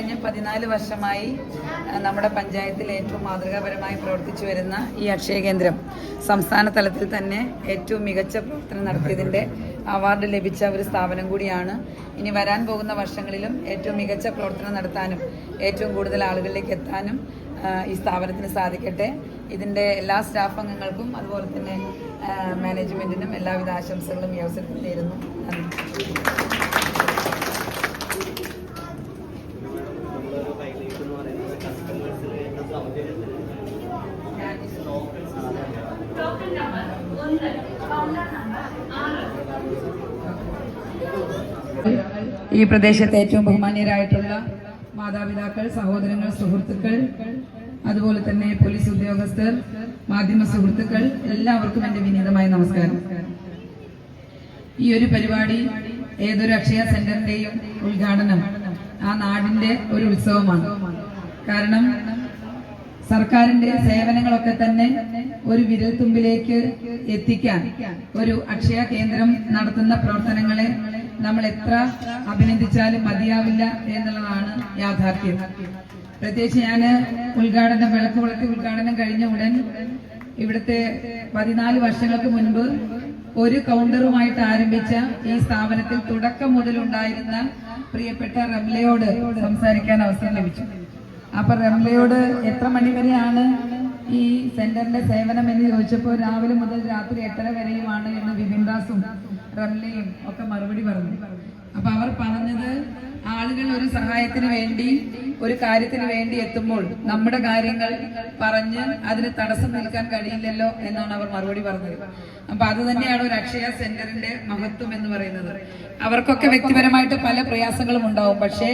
കഴിഞ്ഞ 14 വർഷമായി നമ്മുടെ പഞ്ചായത്തിൽ ഏറ്റവും മാതൃകാപരമായി പ്രവർത്തിച്ചു വരുന്ന ഈ അക്ഷയ കേന്ദ്രം സംസ്ഥാന തലത്തിൽ തന്നെ ഏറ്റവും മികച്ച പ്രവർത്തനം നടത്തിയതിൻ്റെ അവാർഡ് ലഭിച്ച ഒരു സ്ഥാപനം കൂടിയാണ്. ഇനി വരാൻ പോകുന്ന വർഷങ്ങളിലും ഏറ്റവും മികച്ച പ്രവർത്തനം നടത്താനും ഏറ്റവും കൂടുതൽ ആളുകളിലേക്ക് എത്താനും ഈ സ്ഥാപനത്തിന് സാധിക്കട്ടെ. ഇതിൻ്റെ എല്ലാ സ്റ്റാഫ് അംഗങ്ങൾക്കും അതുപോലെ തന്നെ മാനേജ്മെൻറ്റിനും എല്ലാവിധ ആശംസകളും ഈ അവസരത്തിൽ നേരുന്നു. ഈ പ്രദേശത്തെ ഏറ്റവും ബഹുമാന്യരായിട്ടുള്ള മാതാപിതാക്കൾ, സഹോദരങ്ങൾ, സുഹൃത്തുക്കൾ, അതുപോലെ തന്നെ പോലീസ് ഉദ്യോഗസ്ഥർ, മാധ്യമ സുഹൃത്തുക്കൾ, എല്ലാവർക്കും എൻ്റെ വിനീതമായ നമസ്കാരം. ഈ ഒരു പരിപാടി ഏതൊരു അക്ഷയ സെന്ററിന്റെയും ഉദ്ഘാടനം ആ നാടിന്റെ ഒരു ഉത്സവമാണ്. കാരണം സർക്കാരിന്റെ സേവനങ്ങളൊക്കെ തന്നെ ഒരു വിരൽത്തുമ്പിലേക്ക് എത്തിക്കാൻ ഒരു അക്ഷയ കേന്ദ്രം നടത്തുന്ന പ്രവർത്തനങ്ങളെ നമ്മൾ എത്ര അഭിനന്ദിച്ചാലും മതിയാവില്ല എന്നുള്ളതാണ് യാഥാർത്ഥ്യം. പ്രത്യേകിച്ച് ഞാൻ വിളക്ക് ഉദ്ഘാടനം കഴിഞ്ഞ ഉടൻ ഇവിടുത്തെ 14 വർഷങ്ങൾക്ക് മുൻപ് ഒരു കൗണ്ടറുമായിട്ട് ആരംഭിച്ച ഈ സ്ഥാപനത്തിൽ തുടക്കം മുതലുണ്ടായിരുന്ന പ്രിയപ്പെട്ട റംലയോട് സംസാരിക്കാൻ അവസരം ലഭിച്ചു. അപ്പൊ റംലയോട് എത്ര മണി വരെയാണ് ഈ സെന്ററിന്റെ സേവനം എന്ന് ചോദിച്ചപ്പോൾ രാവിലെ മുതൽ രാത്രി 8:30 വരെയുമാണ് എന്ന് വിപിൻദാസും റംലയും ഒക്കെ മറുപടി പറഞ്ഞു. അപ്പൊ അവർ പറഞ്ഞത് ആളുകൾ ഒരു സഹായത്തിന് വേണ്ടി ഒരു കാര്യത്തിന് വേണ്ടി എത്തുമ്പോൾ നമ്മുടെ കാര്യങ്ങൾ പറഞ്ഞ് അതിന് തടസ്സം നിൽക്കാൻ കഴിയില്ലല്ലോ എന്നാണ് അവർ മറുപടി പറഞ്ഞത്. അപ്പൊ അത് തന്നെയാണ് ഒരു അക്ഷയ സെന്ററിന്റെ മഹത്വം എന്ന് പറയുന്നത്. അവർക്കൊക്കെ വ്യക്തിപരമായിട്ട് പല പ്രയാസങ്ങളും ഉണ്ടാവും. പക്ഷേ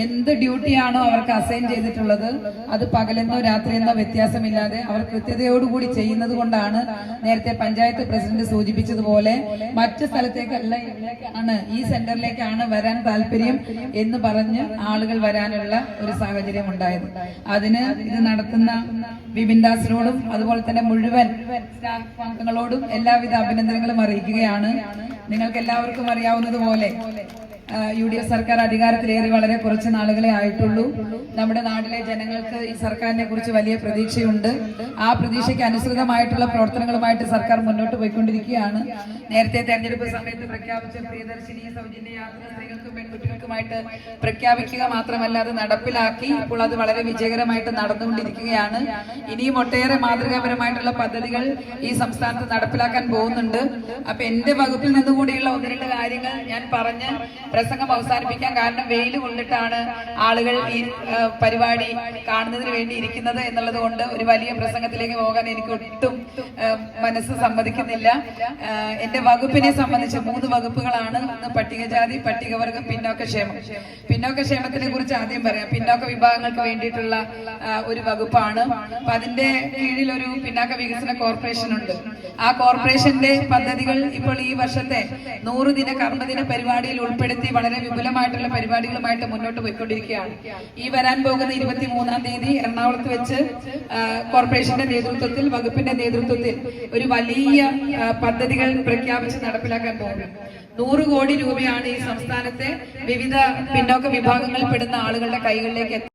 എന്ത് ഡ്യൂട്ടിയാണോ അവർക്ക് അസൈൻ ചെയ്തിട്ടുള്ളത് അത് പകലെന്നോ രാത്രിയെന്നോ വ്യത്യാസമില്ലാതെ അവർ കൃത്യതയോടുകൂടി ചെയ്യുന്നത് കൊണ്ടാണ് നേരത്തെ പഞ്ചായത്ത് പ്രസിഡന്റ് സൂചിപ്പിച്ചതുപോലെ മറ്റു സ്ഥലത്തേക്കല്ല ഇതിലേക്കാണ്, ഈ സെന്ററിലേക്കാണ് വരാൻ താല്പര്യം എന്ന് പറഞ്ഞ് ആളുകൾ വരാനുള്ള ഒരു സാഹചര്യം ഉണ്ടായത്. അതിന് ഇത് നടത്തുന്ന വിപിൻദാസിനോടും അതുപോലെ തന്നെ മുഴുവൻ സ്റ്റാഫ് അംഗങ്ങളോടും എല്ലാവിധ അഭിനന്ദനങ്ങളും അറിയിക്കുകയാണ്. നിങ്ങൾക്ക് എല്ലാവർക്കും അറിയാവുന്നതുപോലെ UDF സർക്കാർ അധികാരത്തിലേറി വളരെ കുറച്ച് നാളുകളെ ആയിട്ടുള്ളൂ. നമ്മുടെ നാട്ടിലെ ജനങ്ങൾക്ക് ഈ സർക്കാരിനെ കുറിച്ച് വലിയ പ്രതീക്ഷയുണ്ട്. ആ പ്രതീക്ഷയ്ക്ക് അനുസൃതമായിട്ടുള്ള പ്രവർത്തനങ്ങളുമായിട്ട് സർക്കാർ മുന്നോട്ട് പോയിക്കൊണ്ടിരിക്കുകയാണ്. നേരത്തെ തെരഞ്ഞെടുപ്പ് സമയത്ത് പ്രഖ്യാപിച്ച പ്രിയദർശിനി സൗജന്യ യാത്ര സ്ത്രീകൾക്കും പെൺകുട്ടികൾക്കുമായിട്ട് പ്രഖ്യാപിക്കുക മാത്രമല്ല അത് നടപ്പിലാക്കി ഇപ്പോൾ അത് വളരെ വിജയകരമായിട്ട് നടന്നുകൊണ്ടിരിക്കുകയാണ്. ഇനിയും ഒട്ടേറെ മാതൃകാപരമായിട്ടുള്ള പദ്ധതികൾ ഈ സംസ്ഥാനത്ത് നടപ്പിലാക്കാൻ പോകുന്നുണ്ട്. അപ്പൊ എന്റെ വകുപ്പിൽ നിന്നുകൂടിയുള്ള 1-2 കാര്യങ്ങൾ ഞാൻ പറഞ്ഞ് പ്രസംഗം അവസാനിപ്പിക്കാൻ. കാരണം വെയിൽ കൊണ്ടിട്ടാണ് ആളുകൾ ഈ പരിപാടി കാണുന്നതിന് വേണ്ടി ഇരിക്കുന്നത് എന്നുള്ളത് കൊണ്ട് ഒരു വലിയ പ്രസംഗത്തിലേക്ക് പോകാൻ എനിക്ക് ഒട്ടും മനസ്സ് സമ്മതിക്കുന്നില്ല. എന്റെ വകുപ്പിനെ സംബന്ധിച്ച് 3 വകുപ്പുകളാണ്. ഒന്ന് പട്ടികജാതി, പട്ടികവർഗം, പിന്നോക്കക്ഷേമം. പിന്നോക്കക്ഷേമത്തിനെ കുറിച്ച് ആദ്യം പറയാം. പിന്നോക്ക വിഭാഗങ്ങൾക്ക് വേണ്ടിയിട്ടുള്ള ഒരു വകുപ്പാണ്. അപ്പൊ അതിന്റെ കീഴിൽ ഒരു പിന്നാക്ക വികസന കോർപ്പറേഷൻ ഉണ്ട്. ആ കോർപ്പറേഷന്റെ പദ്ധതികൾ ഇപ്പോൾ ഈ വർഷത്തെ 100 ദിന കർമ്മദിന പരിപാടിയിൽ ഉൾപ്പെടുത്തി വളരെ വിപുലമായിട്ടുള്ള പരിപാടികളുമായിട്ട് മുന്നോട്ട് പോയിക്കൊണ്ടിരിക്കുകയാണ്. ഈ വരാൻ പോകുന്ന 23-ാം തീയതി എറണാകുളത്ത് വെച്ച് കോർപ്പറേഷന്റെ നേതൃത്വത്തിൽ, വകുപ്പിന്റെ നേതൃത്വത്തിൽ ഒരു വലിയ പദ്ധതികൾ പ്രഖ്യാപിച്ച് നടപ്പിലാക്കാൻ പോകുന്നു. 100 കോടി രൂപയാണ് ഈ സംസ്ഥാനത്തെ വിവിധ പിന്നോക്ക വിഭാഗങ്ങളിൽ പെടുന്ന ആളുകളുടെ കൈകളിലേക്ക്